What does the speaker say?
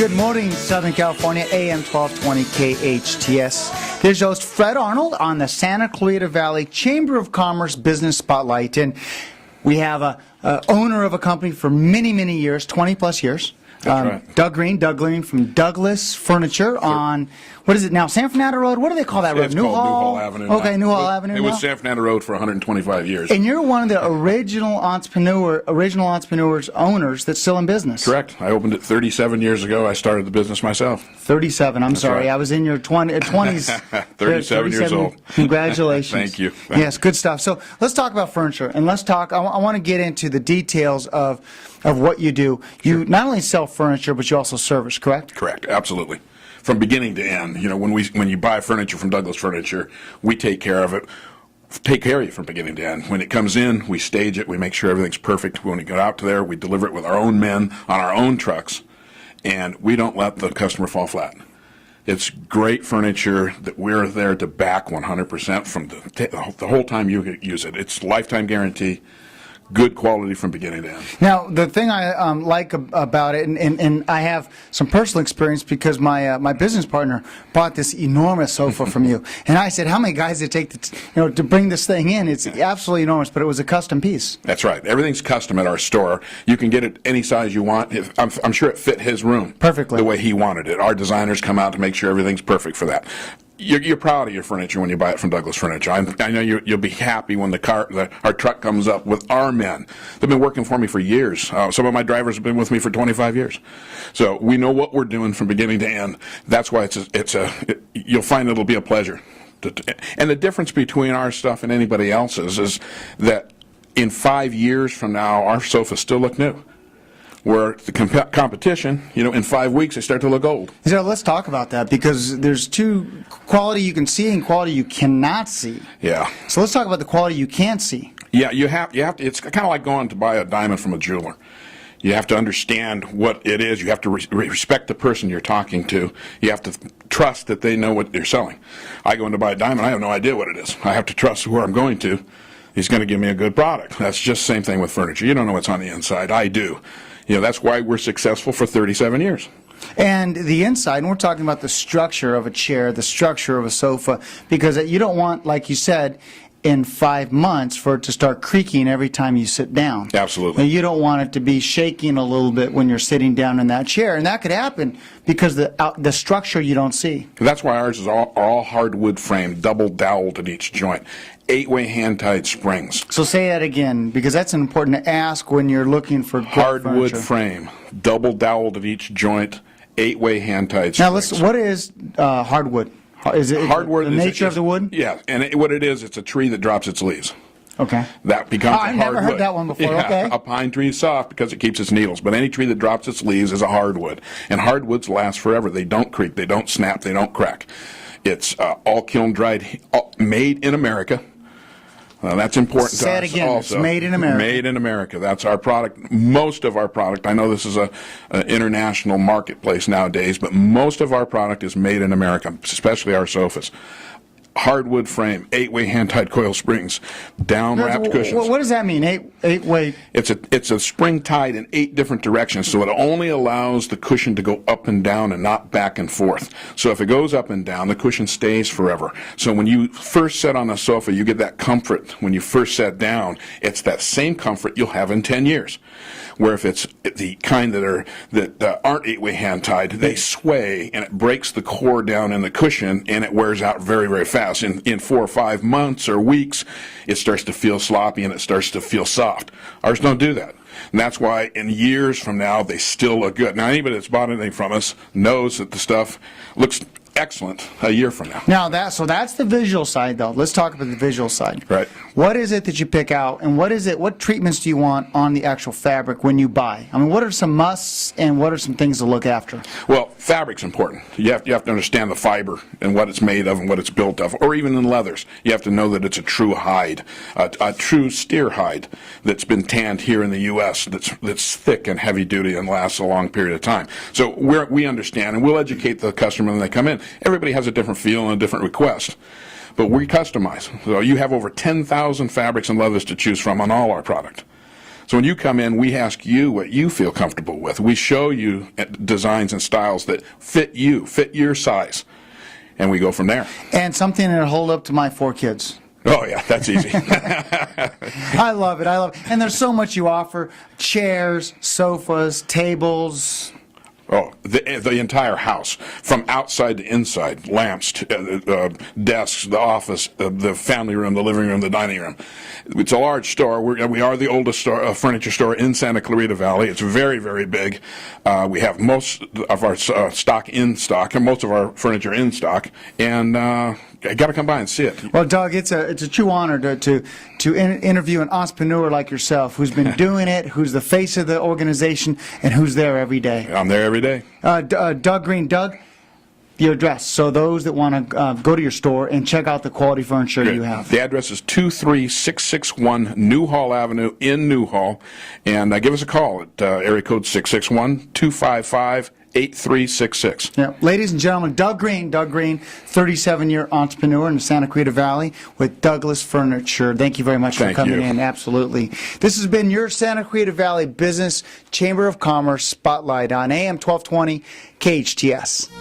Good morning, Southern California, AM 1220 KHTS. There's host Fred Arnold on the Santa Clarita Valley Chamber of Commerce Business Spotlight. And we have a owner of a company for many, many years, 20 plus years. That's right. Doug Green from Douglas Furniture on, what is it now, San Fernando Road? What do they call that road? It's called Newhall Avenue. Okay, Newhall Avenue. It was San Fernando Road for 125 years. And you're one of the original entrepreneurs, owners that's still in business. Correct. I opened it 37 years ago. I started the business myself. 37, I'm sorry. right. I was in your 20s. 37 years old. Congratulations. Thank you. Yes, good stuff. So let's talk about furniture, and let's talk, I want to get into the details of what you do. You not only sell furniture, but you also service, correct? Correct. Absolutely. From beginning to end. You know, when you buy furniture from Douglas Furniture, we take care of it. Take care of you from beginning to end. When it comes in, we stage it. We make sure everything's perfect. When we get out to there, we deliver it with our own men on our own trucks, and we don't let the customer fall flat. It's great furniture that we're there to back 100% from the whole time you use it. It's lifetime guarantee. Good quality from beginning to end. Now, the thing I like about it, and I have some personal experience because my business partner bought this enormous sofa from you, and I said, "How many guys did it take to bring this thing in?" It's absolutely enormous, but it was a custom piece. That's right. Everything's custom at our store. You can get it any size you want. I'm sure it fit his room perfectly the way he wanted it. Our designers come out to make sure everything's perfect for that. You're proud of your furniture when you buy it from Douglas Furniture. I know you'll be happy when our truck comes up with our men. They've been working for me for years. Some of my drivers have been with me for 25 years. So we know what we're doing from beginning to end. That's why you'll find it'll be a pleasure. And the difference between our stuff and anybody else's is that in 5 years from now, our sofas still look new. Where the competition, in 5 weeks, they start to look old. So let's talk about that, because there's two: quality you can see and quality you cannot see. Yeah. So let's talk about the quality you can't see. Yeah, you have to. It's kind of like going to buy a diamond from a jeweler. You have to understand what it is. You have to respect the person you're talking to. You have to trust that they know what they're selling. I go in to buy a diamond, I have no idea what it is. I have to trust where I'm going to. He's going to give me a good product. That's just the same thing with furniture. You don't know what's on the inside. I do. That's why we're successful for 37 years. And the inside, and we're talking about the structure of a chair, the structure of a sofa, because you don't want, like you said, in 5 months for it to start creaking every time you sit down. Absolutely. Now, you don't want it to be shaking a little bit when you're sitting down in that chair, and that could happen because the structure you don't see. That's why ours is all hardwood frame, double doweled at each joint. 8-way hand-tied springs. So say that again, because that's important to ask when you're looking for good hardwood furniture. Frame, double doweled at each joint, 8-way hand-tied springs. Now, what is hardwood? Is it hardwood? The nature of the wood? Yeah, and what it is, it's a tree that drops its leaves. Okay. That becomes a hardwood. I've never heard that one before. Yeah, okay. A pine tree is soft because it keeps its needles, but any tree that drops its leaves is a hardwood. And hardwoods last forever. They don't creak, they don't snap, they don't crack. It's all kiln dried, made in America. That's important to us. Say it again. Also. It's made in America. Made in America. That's our product. Most of our product, I know this is an international marketplace nowadays, but most of our product is made in America, especially our sofas. Hardwood frame, 8-way hand-tied coil springs, down-wrapped cushions. What does that mean, eight-way? It's a spring tied in 8 different directions, so it only allows the cushion to go up and down and not back and forth. So if it goes up and down, the cushion stays forever. So when you first sit on a sofa, you get that comfort when you first sit down. It's that same comfort you'll have in 10 years. Where if it's the kind that aren't 8-way hand-tied, they sway and it breaks the core down in the cushion and it wears out very, very fast. In 4 or 5 months or weeks, it starts to feel sloppy and it starts to feel soft. Ours don't do that. And that's why in years from now, they still look good. Now, anybody that's bought anything from us knows that the stuff looks excellent a year from now. Now, that's the visual side, though. Let's talk about the visual side. Right. What is it that you pick out, and what treatments do you want on the actual fabric when you buy? I mean, what are some musts, and what are some things to look after? Well, fabric's important. You have to understand the fiber and what it's made of and what it's built of, or even in leathers. You have to know that it's a true hide, a true steer hide that's been tanned here in the U.S., that's thick and heavy-duty and lasts a long period of time. So we understand, and we'll educate the customer when they come in. Everybody has a different feel and a different request. But we customize. So you have over 10,000 fabrics and leathers to choose from on all our product. So when you come in, we ask you what you feel comfortable with. We show you designs and styles that fit you, fit your size, and we go from there. And something that'll hold up to my 4 kids. Oh, yeah, that's easy. I love it. I love it. And there's so much you offer: chairs, sofas, tables. Oh, the entire house, from outside to inside, lamps, desks, the office, the family room, the living room, the dining room. It's a large store. We are the oldest furniture store in Santa Clarita Valley. It's very, very big. We have most of our stock in stock, and most of our furniture in stock. And I got to come by and see it. Well, Doug, it's a true honor to interview an entrepreneur like yourself, who's been doing it, who's the face of the organization, and who's there every day. I'm there every day. Doug Green. Doug, your address, so those that want to go to your store and check out the quality furniture you have. The address is 23661 Newhall Avenue in Newhall, and give us a call at area code 661-255-8366. Yeah. Ladies and gentlemen, Doug Green, 37-year entrepreneur in the Santa Clarita Valley with Douglas Furniture. Thank you very much for coming in. Absolutely. This has been your Santa Clarita Valley Business Chamber of Commerce Spotlight on AM 1220 KHTS.